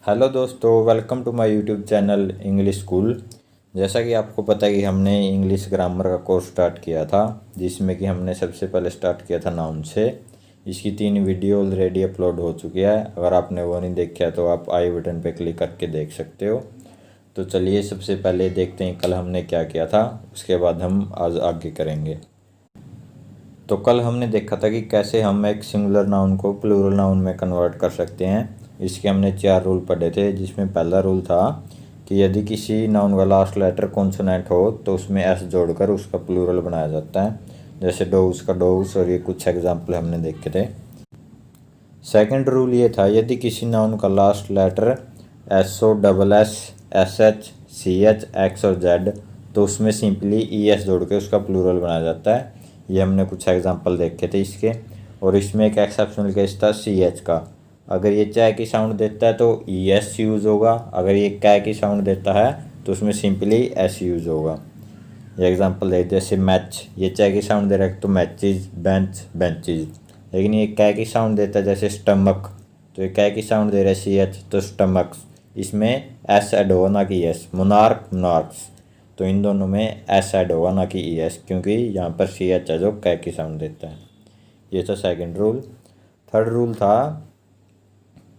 Hello दोस्तों, welcome to my YouTube channel English school. जैसा कि आपको पता है कि हमने इंग्लिश ग्रामर का कोर्स स्टार्ट किया था, जिसमें कि हमने सबसे पहले स्टार्ट किया था नाउन से। इसकी 3 वीडियो ऑलरेडी अपलोड हो चुकी है। अगर आपने वो नहीं देखा तो आप आई बटन पे क्लिक करके देख सकते हो। तो चलिए सबसे पहले देखते हैं कल हमने क्या किया था, उसके बाद हम आज आगे करेंगे। तो कल हमने देखा था कि कैसे हम एक सिंगुलर नाउन को प्लूरल नाउन में कन्वर्ट कर सकते हैं। इसके हमने 4 रूल पढ़े थे, जिसमें पहला रूल था कि यदि किसी नाउन का लास्ट लेटर कॉन्सोनेंट हो तो उसमें एस जोड़कर उसका प्लूरल बनाया जाता है, जैसे डोव्स का डोव्स, और ये कुछ एग्जाम्पल हमने देखे थे। सेकंड रूल ये था, यदि किसी नाउन का last letter S O double S S H C H X और जेड, तो उसमें सिंपली ई एस जोड़ के उसका प्लूरल बनाया जाता है। ये हमने कुछ एग्जांपल देखे थे इसके। और इसमें एक एक्सेप्शनल केस था सी एच का। अगर ये चाय की साउंड देता है तो ई एस यूज़ होगा, अगर ये कै की साउंड देता है तो उसमें सिंपली एस यूज़ होगा। ये एग्जांपल है, जैसे मैच, ये चाय की साउंड दे रहा है तो मैचेज, बेंच बेंचेज। लेकिन ये कै की साउंड देता है जैसे स्टमक, तो ये कै की साउंड दे रहा है सी एच तो स्टमक्स, इसमें एस ऐड होगा ना कि एस। मोनार्क मोनार्क्स, तो इन दोनों में एस ऐड होगा ना कि ई एस, क्योंकि यहाँ पर सी एच है जो कै की साउंड देता है। ये था सेकंड रूल। थर्ड रूल था,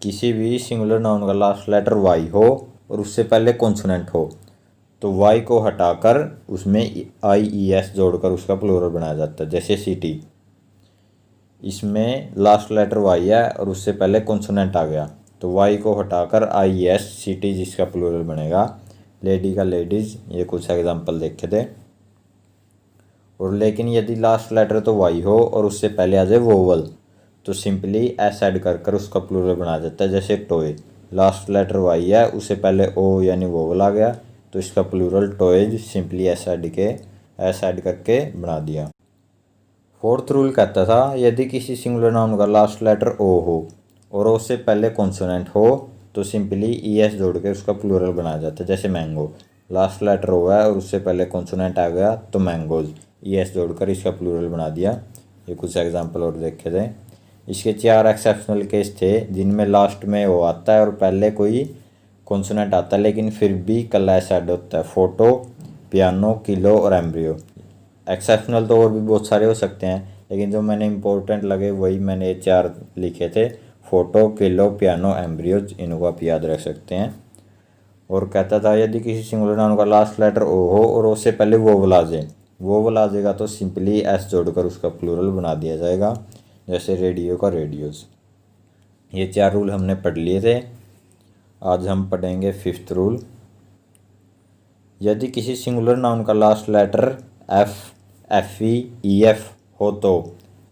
किसी भी सिंगुलर नाउन का लास्ट लेटर वाई हो और उससे पहले कॉन्सोनेंट हो तो वाई को हटाकर उसमें आई ई एस जोड़कर उसका प्लूरल बनाया जाता है, जैसे सिटी। इसमें लास्ट लेटर वाई है और उससे पहले कॉन्सोनेंट आ गया तो वाई को हटाकर आई एस सिटी जिसका प्लूरल बनेगा। लेडी का लेडीज, ये कुछ एग्जांपल देखे थे। और लेकिन यदि लास्ट लेटर तो वाई हो और उससे पहले आ जाए वोवल तो सिंपली एस ऐड कर उसका प्लूरल बना जाता है, जैसे टॉय। लास्ट लेटर वाई है, उससे पहले ओ यानी वोवल आ गया तो इसका plural toys, simply S add करके बना दिया। फोर्थ रूल कहता था, यदि किसी सिंगुलर नाउन का लास्ट लेटर ओ हो और उससे पहले कॉन्सोनेंट हो तो सिंपली ई एस जोड़ के उसका प्लूरल बनाया जाता है, जैसे मैंगो। लास्ट लेटर ओ है और उससे पहले कॉन्सोनेंट आ गया तो मैंगोज, ई एस जोड़कर इसका प्लूरल बना दिया। ये कुछ एग्जाम्पल और देखे थे। इसके 4 एक्सेप्शनल केस थे, जिनमें लास्ट में ओ आता है और पहले कोई कॉन्सोनेंट आता है लेकिन फिर भी कल एस ऐड होता है। फोटो, पियानो, किलो और एम्ब्रियो। एक्सेप्शनल तो और भी बहुत सारे हो सकते हैं, लेकिन जो मैंने इंपॉर्टेंट लगे वही मैंने 4 लिखे थे। फोटो, किलो, पियानो, एम्ब्रियोज, इनको आप याद रख सकते हैं। और कहता था, यदि किसी सिंगुलर नाउन का लास्ट लेटर ओ हो और उससे पहले वोवल आ जाएगा तो सिंपली एस जोड़कर उसका प्लूरल बना दिया जाएगा, जैसे रेडियो का रेडियोज। ये 4 रूल हमने पढ़ लिए थे। आज हम पढ़ेंगे 5th रूल। यदि किसी सिंगुलर नाउन का last letter F, F E E F हो तो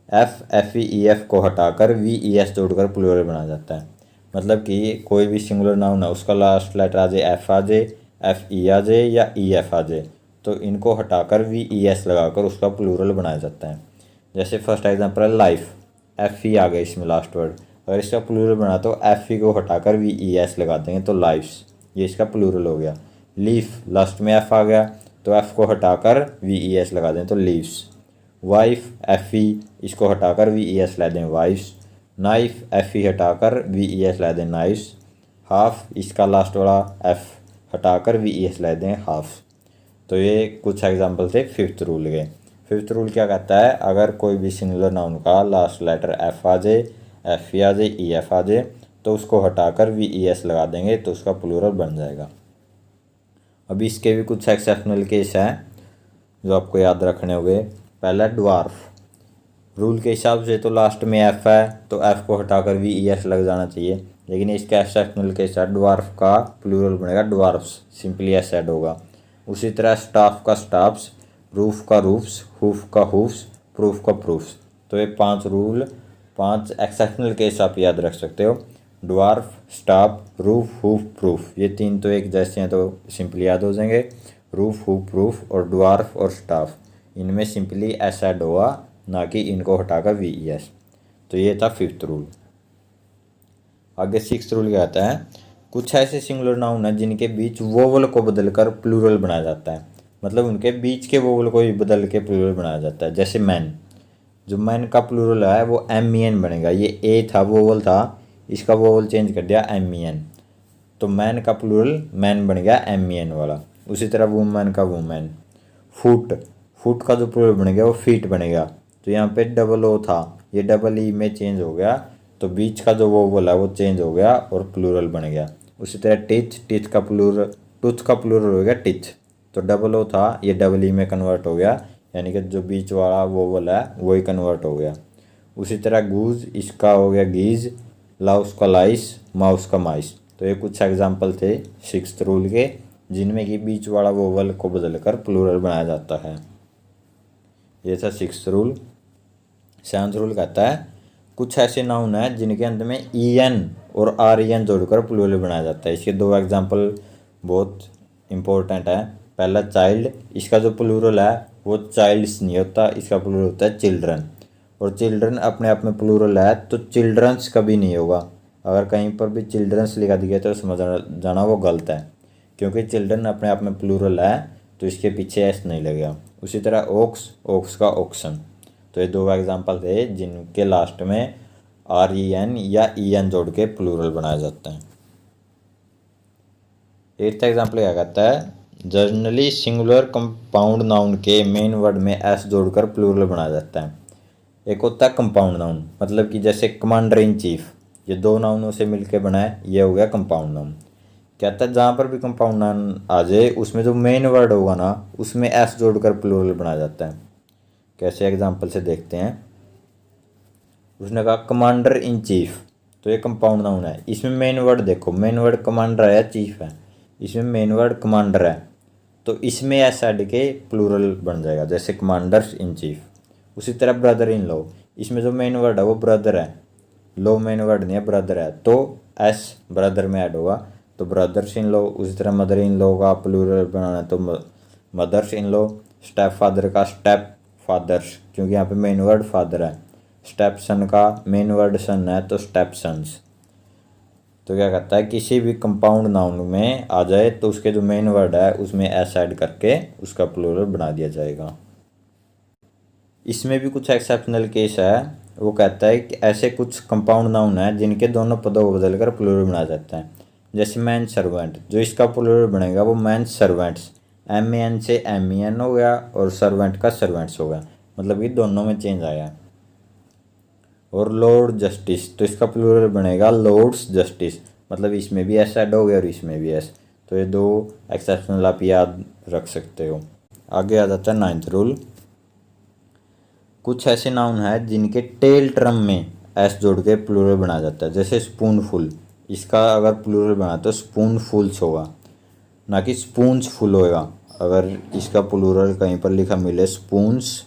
एफ, एफ ई एफ को हटाकर वी ई एस जोड़कर प्लूरल बनाया जाता है। मतलब कि कोई भी सिंगुलर नाउन है, उसका लास्ट लेटर आ जाए एफ आ जाए, एफ ई आ जाए या ई एफ आ जाए, तो इनको हटाकर वी ई एस लगाकर उसका प्लूरल बनाया जाता है। जैसे फर्स्ट एग्जांपल है लाइफ, एफ ई आ गया इसमें लास्ट वर्ड, अगर इसका प्लूरल बना तो एफ ई को हटाकर वी ई एस लगा देंगे तो लाइफ्स, ये इसका प्लूरल हो गया। लीफ, लास्ट में एफ आ गया तो एफ को हटाकर वी ई एस लगा दें तो लीव्स। वाइफ, एफ ई, इसको हटाकर वी ई एस ला दें वाइफ्स। नाइफ, एफ ई हटाकर वी ई एस ला दें नाइफ्स। हाफ, इसका लास्ट वाला एफ हटाकर वी ई एस ला दें हाफ्स। तो ये कुछ एग्जाम्पल थे 5th रूल के। 5th रूल क्या कहता है, अगर कोई भी सिंगुलर नाउन का लास्ट लेटर एफ आ जाए, एफ ई आ जाए, ई एफ आ जाए, तो उसको हटाकर वी ई एस लगा देंगे तो उसका प्लूरल बन जाएगा। अभी इसके भी कुछ एक्सेप्शनल केस हैं जो आपको याद रखने होंगे। पहला ड्वार्फ, रूल के हिसाब से तो लास्ट में एफ है तो एफ को हटाकर वी ई एस लग जाना चाहिए, लेकिन इसका एक्सेप्शनल केस है, ड्वार्फ का प्लूरल बनेगा ड्वार्फ्स, सिंपली एस ऐड होगा। उसी तरह स्टाफ का स्टाफ्स, रूफ का रूफ्स, हुफ का हुफ्स, प्रूफ का प्रूफ्स। तो ये 5 रूल, 5 एक्सेप्शनल केस आप याद रख सकते हो। Dwarf, staff, roof, HUF, proof, ये 3 तो एक जैसे हैं तो सिंपली याद हो जाएंगे। रूफ, हुफ, प्रूफ और ड्वार्फ और स्टाफ, इनमें सिंपली एस ऐड होगा, ना कि इनको हटाकर वी ई एस। तो ये था 5th रूल। आगे 6th रूल क्या आता है, कुछ ऐसे सिंगुलर नाउन है जिनके बीच वोवल को बदलकर प्लूरल बनाया जाता है। मतलब उनके बीच के वोवल को ही बदल के प्लूरल बनाया जाता है, जैसे मैन। जो मैन का प्लूरल है वो एम ई एन बनेगा। ये ए था, वोवल था, इसका वोवल चेंज कर दिया एम ई एन। तो मैन का प्लूरल मैन बन गया MEN वाला। उसी तरह वुमेन का वुमेन। फुट, फुट का जो प्लूरल बन गया वो फीट बनेगा। तो यहाँ पे डबल ओ था, ये डबल ई में चेंज हो गया, तो बीच का जो वो बोला वो चेंज हो गया और प्लूरल बन गया। उसी तरह टिच, टिच का प्लूरल, टूथ का प्लूरल हो गया टिच, तो डबल ओ था, ये डबल ई में कन्वर्ट हो गया, यानी कि जो बीच वाला वो बोला है वही कन्वर्ट हो गया। उसी तरह गूज, इसका हो गया गीज, लाउस का लाइस, माउस का माइस। तो ये कुछ एग्जाम्पल थे सिक्स्थ रूल के, जिनमें कि बीच वाला वोवल को बदलकर प्लूरल बनाया जाता है। ये था सिक्स्थ रूल। सेवंथ रूल कहता है कुछ ऐसे नाउन है जिनके अंत में EN और REN जोड़कर प्लूरल बनाया जाता है। इसके दो एग्जाम्पल बहुत इंपॉर्टेंट है। पहला चाइल्ड, इसका जो प्लूरल है वो चाइल्ड्स नहीं होता, इसका प्लूरल होता है चिल्ड्रन। और चिल्ड्रन अपने आप में प्लूरल है, तो चिल्ड्रंस कभी नहीं होगा। अगर कहीं पर भी चिल्ड्रंस लिखा दिया तो समझ जाना वो गलत है, क्योंकि चिल्ड्रन अपने आप में प्लूरल है, तो इसके पीछे एस नहीं लगेगा। उसी तरह ओक्स, ओक्स का ओक्सन। तो ये दो एग्जाम्पल थे जिनके लास्ट में REN या EN जोड़ के प्लूरल बनाया जाता है। एट्थ एग्जाम्पल क्या कहता है, जनरली सिंगुलर कंपाउंड नाउन के मेन वर्ड में एस जोड़कर प्लूरल बनाया जाता है। एक होता है कंपाउंड नाउन, मतलब कि जैसे कमांडर इन चीफ, ये दो नाउनों से मिलकर बना है, ये हो गया कंपाउंड नाउन। कहता है जहाँ पर भी कंपाउंड नाउन आ जाए उसमें जो मेन वर्ड होगा ना उसमें एस जोड़कर प्लूरल बनाया जाता है। कैसे एग्जाम्पल से देखते हैं। उसने कहा कमांडर इन चीफ, तो ये कंपाउंड नाउन है, इसमें मेन वर्ड देखो, मेन वर्ड कमांडर है या चीफ है, इसमें मेन वर्ड कमांडर है, तो इसमें एस ऐड के प्लूरल बन जाएगा, जैसे कमांडर्स इन चीफ। उसी तरह ब्रदर इन लॉ, इसमें जो मेन वर्ड है वो ब्रदर है, लो मेन वर्ड नहीं है, ब्रदर है, तो एस ब्रदर में ऐड होगा, तो ब्रदर्स इन लॉ। उसी तरह मदर इन लॉ का प्लूरल बनाना है तो mother's in law. Step father का स्टेप फादर्स, क्योंकि यहाँ पे मेन वर्ड फादर है। स्टेप सन का मेन वर्ड सन है तो स्टेप सन्स। तो क्या कहता है किसी भी कंपाउंड नाउन में आ जाए तो उसके जो मेन वर्ड है उसमें एस ऐड करके उसका प्लूरल बना दिया जाएगा। इसमें भी कुछ एक्सेप्शनल केस है। वो कहता है कि ऐसे कुछ कंपाउंड नाउन है जिनके दोनों पदों को बदलकर प्लूरल बनाया जाता है, जैसे मैन सर्वेंट, जो इसका प्लूरल बनेगा वो मैन सर्वेंट्स, MEN से MEN हो गया और सर्वेंट का सर्वेंट्स हो गया, मतलब कि दोनों में चेंज आया। और लॉर्ड जस्टिस, तो इसका प्लूरल बनेगा लॉर्ड्स जस्टिस, मतलब इसमें भी एस ऐड हो गया और इसमें भी एस। तो ये दो एक्सेप्शनल आप याद रख सकते हो। आगे आ जाता है नाइन्थ रूल। कुछ ऐसे नाउन है जिनके टेल टर्म में एस जोड़ के प्लूरल बनाया जाता है, जैसे स्पूनफुल, इसका अगर प्लूरल बना तो स्पूनफुल्स होगा, ना कि स्पून्स फुल होगा। अगर इसका प्लूरल कहीं पर लिखा मिले स्पून्स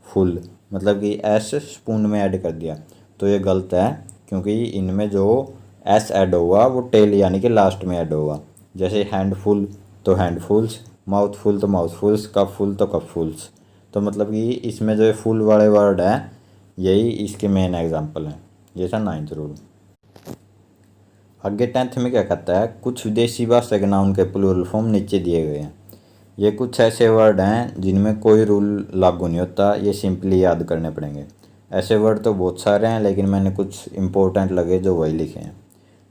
फुल, मतलब कि एस स्पून में ऐड कर दिया, तो ये गलत है, क्योंकि इनमें जो एस ऐड होगा वो टेल यानी कि लास्ट में ऐड होगा। जैसे हैंडफुल तो हैंडफुल्स, माउथफुल तो माउथफुल्स, कपफुल तो कपफुल्स। तो मतलब कि इसमें जो फुल वाले वर्ड है यही इसके मेन एग्जाम्पल हैं। ये था नाइन्थ रूल। आगे टेंथ में क्या कहता है, कुछ विदेशी भाषा के नाउन के प्लूरल फॉर्म नीचे दिए गए हैं। ये कुछ ऐसे वर्ड हैं जिनमें कोई रूल लागू नहीं होता, ये सिंपली याद करने पड़ेंगे। ऐसे वर्ड तो बहुत सारे हैं लेकिन मैंने कुछ इंपॉर्टेंट लगे जो वही लिखे हैं।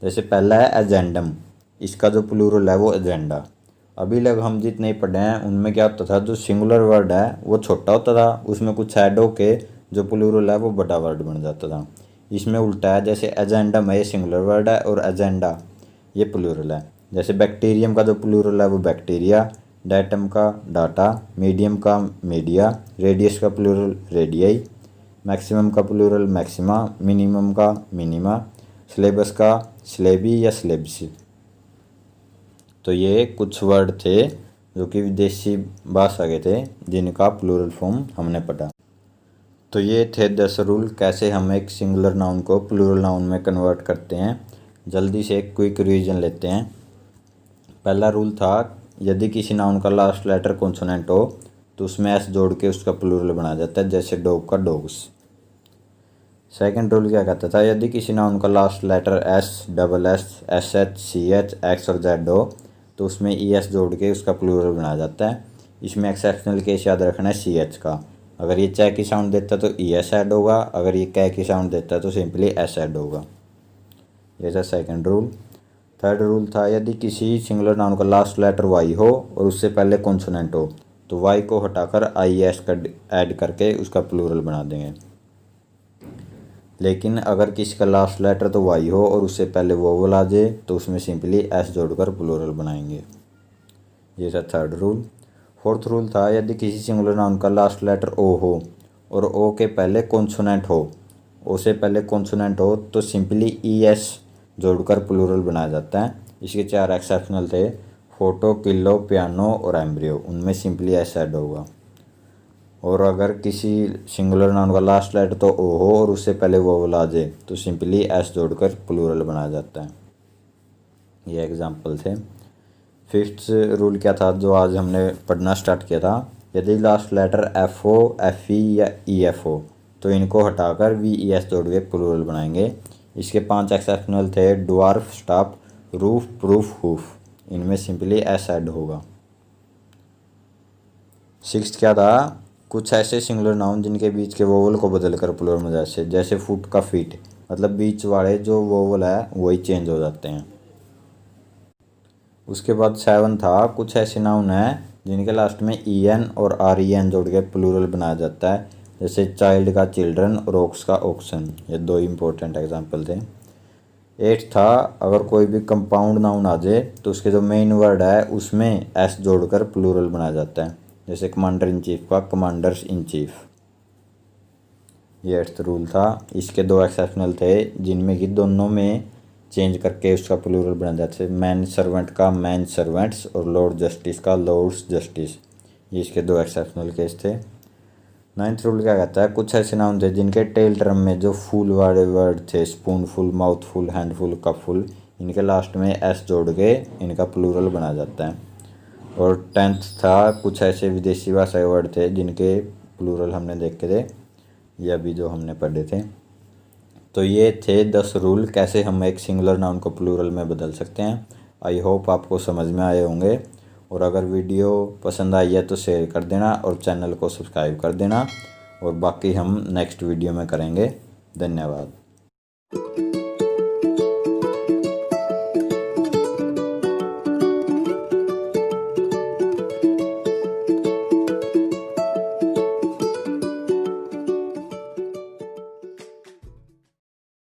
जैसे पहला है एजेंडम, इसका जो प्लूरल है वो एजेंडा। अभी लग हम जितने पढ़े हैं उनमें क्या होता था, जो सिंगुलर वर्ड है वो छोटा होता था, उसमें कुछ ऐड होके जो प्लूरल है वो बड़ा वर्ड बन जाता था। इसमें उल्टा है, जैसे एजेंडम है ये सिंगुलर वर्ड है और एजेंडा ये प्लूरल है। जैसे बैक्टीरियम का जो प्लूरल है वो बैक्टीरिया, डाटम का डाटा, मीडियम का मीडिया, रेडियस का प्लूरल रेडियाई, मैक्सिमम का प्लूरल मैक्सिमा, मिनिमम का मिनिमा, सिलेबस का सिलेबी या सिलेब्स। तो ये कुछ वर्ड थे जो कि विदेशी भाषा के थे जिनका प्लूरल फॉर्म हमने पढ़ा। तो ये थे 10 रूल कैसे हम एक सिंगुलर नाउन को प्लूरल नाउन में कन्वर्ट करते हैं। जल्दी से एक क्विक रिवीजन लेते हैं। पहला रूल था, यदि किसी नाउन का लास्ट लेटर कॉन्सोनेंट हो तो उसमें एस जोड़ के उसका प्लूरल बनाया जाता है, जैसे डॉग का डॉग्स। सेकंड रूल क्या कहता था, यदि किसी नाउन का last letter S, double S, SH, CH, X और Z हो तो उसमें ES जोड़ के उसका प्लूरल बनाया जाता है। इसमें एक्सेप्शनल केस याद रखना है CH का, अगर ये च की साउंड देता है तो ES ऐड होगा, अगर ये कै की साउंड देता है तो सिंपली S ऐड होगा। ये था सेकंड रूल। थर्ड रूल था यदि किसी सिंगुलर नाउन का लास्ट लेटर वाई हो और उससे पहले कॉन्सोनेंट हो तो वाई को हटाकर आई एस कर ऐड करके उसका प्लूरल बना देंगे। लेकिन अगर किसी का लास्ट लेटर तो वाई हो और उससे पहले वोवल आ जाए तो उसमें सिंपली एस जोड़कर प्लूरल बनाएंगे। ये था थर्ड रूल। फोर्थ रूल था यदि किसी सिंगुलर नाउन का लास्ट लेटर ओ हो और ओ के पहले कॉन्सोनेंट हो, ओ से पहले कॉन्सोनेंट हो तो सिंपली ई एस जोड़कर प्लूरल बनाया जाता है। इसके 4 एक्सेप्शनल थे, फोटो, किलो, पियानो और एम्ब्रियो, उनमें सिंपली एस ऐड होगा। और अगर किसी सिंगुलर नाउन का लास्ट लेटर तो ओ हो और उससे पहले वोवल आ जाए तो सिंपली एस जोड़कर प्लूरल बनाया जाता है। ये एग्जाम्पल थे। फिफ्थ रूल क्या था जो आज हमने पढ़ना स्टार्ट किया था, यदि लास्ट लेटर एफ हो, एफ ई या ई एफ हो तो इनको हटाकर वी ई एस जोड़ के प्लूरल बनाएंगे। इसके 5 एक्सेप्शनल थे, dwarf, staff, roof, proof, HUF, इनमें सिंपली एस ऐड होगा। सिक्स्थ क्या था, कुछ ऐसे सिंगुलर नाउन जिनके बीच के वोवल को बदल कर प्लूरल में जैसे फुट का फीट, मतलब बीच वाले जो वोवल है वही चेंज हो जाते हैं। उसके बाद 7 था, कुछ ऐसे नाउन हैं जिनके लास्ट में ई एन और आर ई एन जोड़ के प्लूरल बनाया जाता है, जैसे चाइल्ड का चिल्ड्रन और ओक्स का ओक्सन। ये 2 इंपॉर्टेंट एग्जाम्पल थे। 8 था, अगर कोई भी कंपाउंड नाउन आ जाए तो उसके जो मेन वर्ड है उसमें एस जोड़कर प्लूरल बनाया जाता है, जैसे कमांडर इन चीफ का कमांडर्स इन चीफ। ये 8th रूल था। इसके 2 एक्सेप्शनल थे जिनमें कि दोनों में चेंज करके उसका प्लूरल बना जाता है, मैन सर्वेंट का मैन सर्वेंट्स और लॉर्ड जस्टिस का लॉर्ड्स जस्टिस। ये इसके 2 एक्सेप्शनल केस थे। 9th रूल क्या कहता है, कुछ ऐसे नाउन थे जिनके टेल टर्म में जो फुल वाले वर्ड थे, स्पूनफुल, माउथफुल, हैंडफुल, कपफुल, इनके लास्ट में एस जोड़ के इनका प्लूरल बना जाता है। और 10th था, कुछ ऐसे विदेशी भाषाई वर्ड थे जिनके प्लूरल हमने देखे थे, ये अभी जो हमने पढ़े थे। तो ये थे 10 रूल कैसे हम एक सिंगुलर नाउन को प्लूरल में बदल सकते हैं। आई होप आपको समझ में आए होंगे, और अगर वीडियो पसंद आई है तो शेयर कर देना और चैनल को सब्सक्राइब कर देना, और बाकी हम नेक्स्ट वीडियो में करेंगे। धन्यवाद।